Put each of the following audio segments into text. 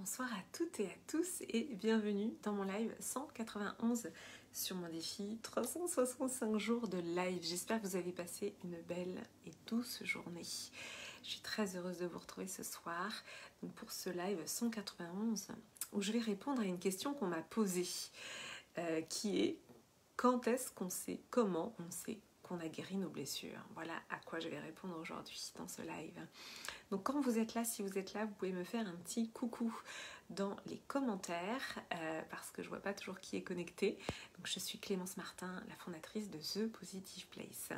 Bonsoir à toutes et à tous et bienvenue dans mon live 191 sur mon défi 365 jours de live. J'espère que vous avez passé une belle et douce journée. Je suis très heureuse de vous retrouver ce soir donc pour ce live 191 où je vais répondre à une question qu'on m'a posée qui est: quand est-ce qu'on sait, comment on sait qu'on a guéri nos blessures? Voilà à quoi je vais répondre aujourd'hui dans ce live. Donc quand vous êtes là, si vous êtes là, vous pouvez me faire un petit coucou dans les commentaires parce que je ne vois pas toujours qui est connecté. Donc je suis Clémence Martin, la fondatrice de The Positive Place.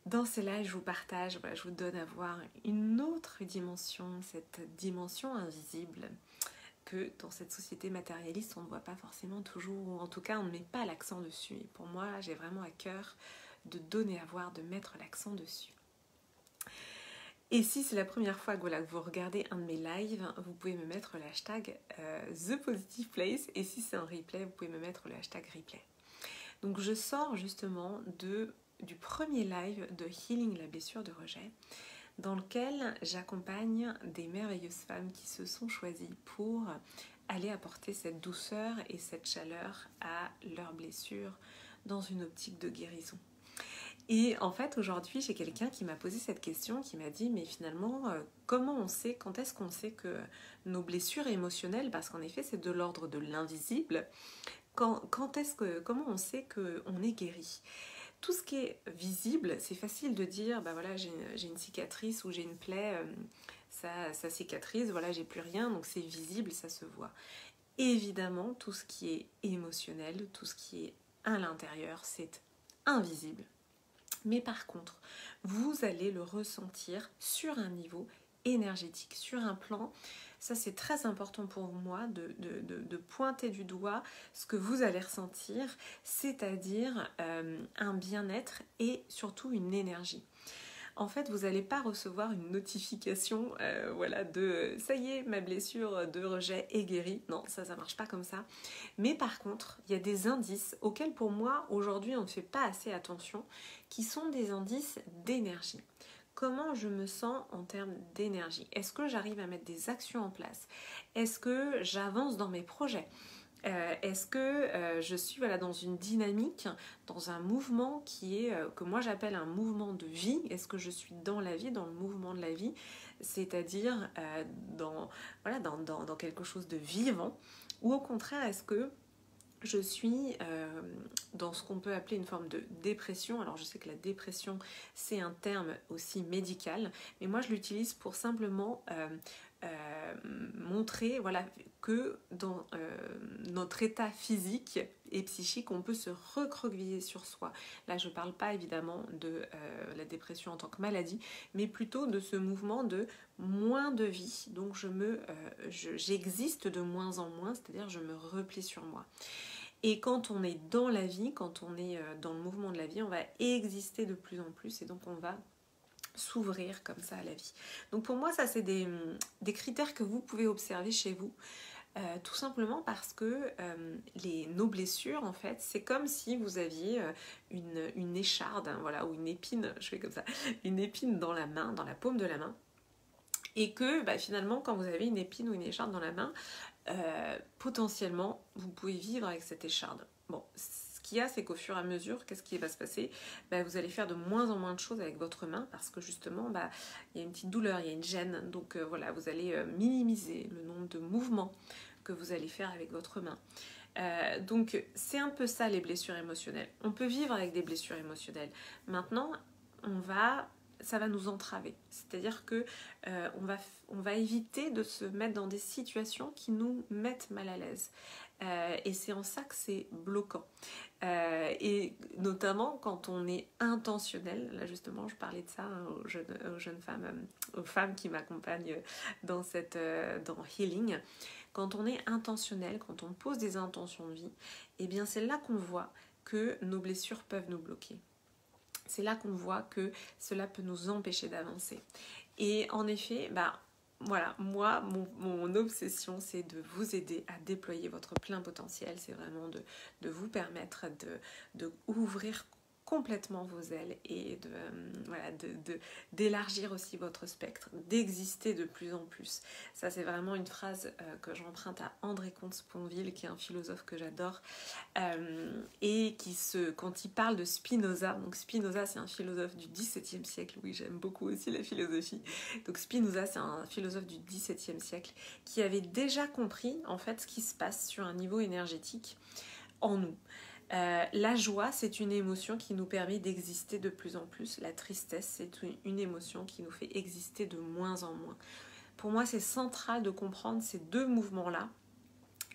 Dans ce live, je vous partage, je vous donne à voir une autre dimension, cette dimension invisible que dans cette société matérialiste, on ne voit pas forcément toujours, ou en tout cas on ne met pas l'accent dessus. Et pour moi, j'ai vraiment à cœur de donner à voir, de mettre l'accent dessus. Et si c'est la première fois que vous regardez un de mes lives, vous pouvez me mettre le hashtag ThePositivePlace. Et si c'est un replay, vous pouvez me mettre le hashtag replay. Donc je sors justement du premier live de Healing la blessure de rejet, dans lequel j'accompagne des merveilleuses femmes qui se sont choisies pour aller apporter cette douceur et cette chaleur à leurs blessures dans une optique de guérison. Et en fait, aujourd'hui, j'ai quelqu'un qui m'a posé cette question, qui m'a dit, mais finalement, comment on sait, quand est-ce qu'on sait que nos blessures émotionnelles, parce qu'en effet, c'est de l'ordre de l'invisible, comment on sait qu'on est guéri? Tout ce qui est visible, c'est facile de dire, bah voilà, j'ai une cicatrice ou j'ai une plaie, ça cicatrise, voilà, j'ai plus rien, donc c'est visible, ça se voit. Évidemment, tout ce qui est émotionnel, tout ce qui est à l'intérieur, c'est invisible. Mais par contre, vous allez le ressentir sur un niveau énergétique, sur un plan. Ça, c'est très important pour moi de pointer du doigt ce que vous allez ressentir, c'est-à-dire un bien-être et surtout une énergie. En fait, vous n'allez pas recevoir une notification de ça y est, ma blessure de rejet est guérie. Non, ça ne marche pas comme ça. Mais par contre, il y a des indices auxquels pour moi, aujourd'hui, on ne fait pas assez attention, qui sont des indices d'énergie. Comment je me sens en termes d'énergie? Est-ce que j'arrive à mettre des actions en place? Est-ce que j'avance dans mes projets? Est-ce que je suis dans une dynamique, dans un mouvement qui est, que moi j'appelle un mouvement de vie? Est-ce que je suis dans la vie, dans le mouvement de la vie, c'est-à-dire dans quelque chose de vivant? Ou au contraire, est-ce que je suis dans ce qu'on peut appeler une forme de dépression? Alors je sais que la dépression c'est un terme aussi médical, mais moi je l'utilise pour simplement montrer que dans notre état physique et psychique, on peut se recroqueviller sur soi. Là, je ne parle pas évidemment de la dépression en tant que maladie, mais plutôt de ce mouvement de moins de vie. Donc, j'existe de moins en moins, c'est-à-dire je me replie sur moi. Et quand on est dans la vie, quand on est dans le mouvement de la vie, on va exister de plus en plus et donc on va s'ouvrir comme ça à la vie. Donc pour moi, ça c'est des critères que vous pouvez observer chez vous, tout simplement parce que nos blessures, en fait, c'est comme si vous aviez une écharde, ou une épine, je fais comme ça, une épine dans la main, dans la paume de la main, et que finalement, quand vous avez une épine ou une écharde dans la main, potentiellement, vous pouvez vivre avec cette écharde. Bon, ce qu'il y a, c'est qu'au fur et à mesure, qu'est-ce qui va se passer? Vous allez faire de moins en moins de choses avec votre main parce que justement, il y a une petite douleur, il y a une gêne. Donc vous allez minimiser le nombre de mouvements que vous allez faire avec votre main. Donc c'est un peu ça les blessures émotionnelles. On peut vivre avec des blessures émotionnelles. Maintenant, ça va nous entraver. C'est-à-dire que on va éviter de se mettre dans des situations qui nous mettent mal à l'aise. Et c'est en ça que c'est bloquant. Et notamment quand on est intentionnel. Là justement, je parlais de ça aux jeunes femmes, aux femmes qui m'accompagnent dans Healing. Quand on est intentionnel, quand on pose des intentions de vie, eh bien c'est là qu'on voit que nos blessures peuvent nous bloquer. C'est là qu'on voit que cela peut nous empêcher d'avancer. Et en effet, moi, mon obsession, c'est de vous aider à déployer votre plein potentiel. C'est vraiment de vous permettre de ouvrir complètement vos ailes et d'élargir aussi votre spectre, d'exister de plus en plus. Ça, c'est vraiment une phrase que j'emprunte à André Comte-Sponville, qui est un philosophe que j'adore, et quand il parle de Spinoza, donc Spinoza, c'est un philosophe du XVIIe siècle, oui, j'aime beaucoup aussi la philosophie, donc Spinoza, c'est un philosophe du XVIIe siècle qui avait déjà compris, en fait, ce qui se passe sur un niveau énergétique en nous. La joie, c'est une émotion qui nous permet d'exister de plus en plus. La tristesse, c'est une émotion qui nous fait exister de moins en moins. Pour moi, c'est central de comprendre ces deux mouvements-là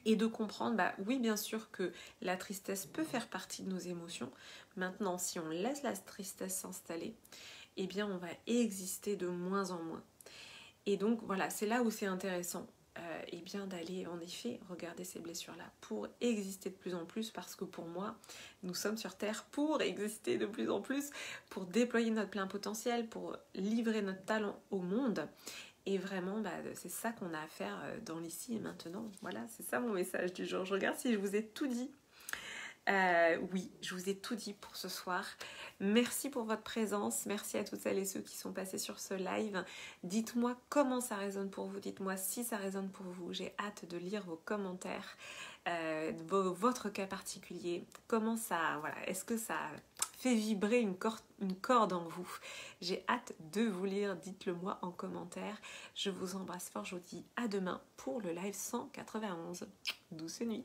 et de comprendre, oui, bien sûr que la tristesse peut faire partie de nos émotions. Maintenant, si on laisse la tristesse s'installer, eh bien, on va exister de moins en moins. Et donc, voilà, c'est là où c'est intéressant. Et bien d'aller en effet regarder ces blessures-là pour exister de plus en plus, parce que pour moi, nous sommes sur Terre pour exister de plus en plus, pour déployer notre plein potentiel, pour livrer notre talent au monde. Et vraiment, c'est ça qu'on a à faire dans l'ici et maintenant. Voilà, c'est ça mon message du jour. Je regarde si je vous ai tout dit. Oui, je vous ai tout dit pour ce soir. Merci pour votre présence. Merci à toutes celles et ceux qui sont passés sur ce live. Dites-moi comment ça résonne pour vous. Dites-moi si ça résonne pour vous. J'ai hâte de lire vos commentaires, votre cas particulier. Comment ça, voilà, est-ce que ça fait vibrer une corde en vous? J'ai hâte de vous lire. Dites-le moi en commentaire. Je vous embrasse fort. Je vous dis à demain pour le live 191. Douce nuit.